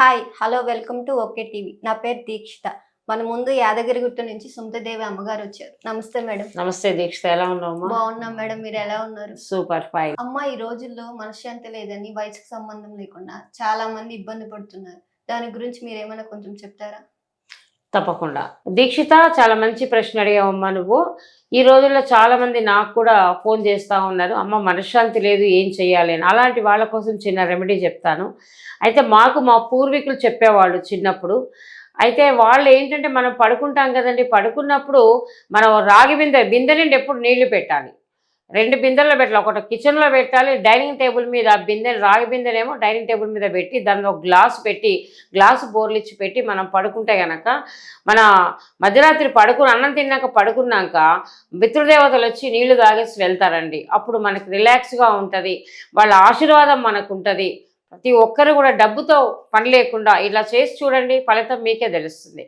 Hi! Hello! Welcome to okay TV. నా పేరు దీక్షిత. మన ముందు యాదగిరిగుట్ట నుంచి సుమతిదేవి అమ్మగారొచ్చారు. నమస్తే మేడం. నమస్తే దీక్షిత, ఎలా ఉన్నావమ్మా? బాగున్నాం మేడం. మీరెలా ఉన్నారు? Super fine. అమ్మ ఈ రోజుల్లో మనశ్శాంతి లేదని వయసుకు సంబంధం లేకుండా చాలా మంది ఇబ్బంది పడుతున్నారు. దాని గురించి మీరేమైనా కొంచెం చెప్తారా? తప్పకుండా. దీక్షిత, చాలా మంచి ప్రశ్న అడిగావమ్మా నువ్వు. ఈ రోజుల్లో చాలామంది నాకు కూడా ఫోన్ చేస్తూ ఉన్నారు, అమ్మ మనశ్శాంతి లేదు, ఏం చెయ్యాలి అని. అలాంటి వాళ్ళ కోసం చిన్న రెమెడీ చెప్తాను. అయితే మాకు మా పూర్వీకులు చెప్పేవాళ్ళు చిన్నప్పుడు. అయితే వాళ్ళు ఏంటంటే, మనం పడుకుంటాం కదండి, పడుకున్నప్పుడు మనం రాగి బిందె నుండి ఎప్పుడు నీళ్లు పెట్టాలి. 2 బిందెల్లో పెట్టాలి. ఒకటి కిచెన్లో పెట్టాలి, డైనింగ్ టేబుల్ మీద రాగి బిందెనేమో డైనింగ్ టేబుల్ మీద పెట్టి దానిలో గ్లాసు పెట్టి, గ్లాసు బోర్లిచ్చి పెట్టి మనం పడుకుంటే కనుక, మన మధ్యరాత్రి అన్నం తిన్నాక పడుకున్నాక పితృదేవతలు వచ్చి నీళ్లు తాగేసి వెళ్తారండి. అప్పుడు మనకి రిలాక్స్గా ఉంటుంది, వాళ్ళ ఆశీర్వాదం మనకు ఉంటుంది. ప్రతి ఒక్కరు కూడా డబ్బుతో పని లేకుండా ఇలా చేసి చూడండి, ఫలితం మీకే తెలుస్తుంది.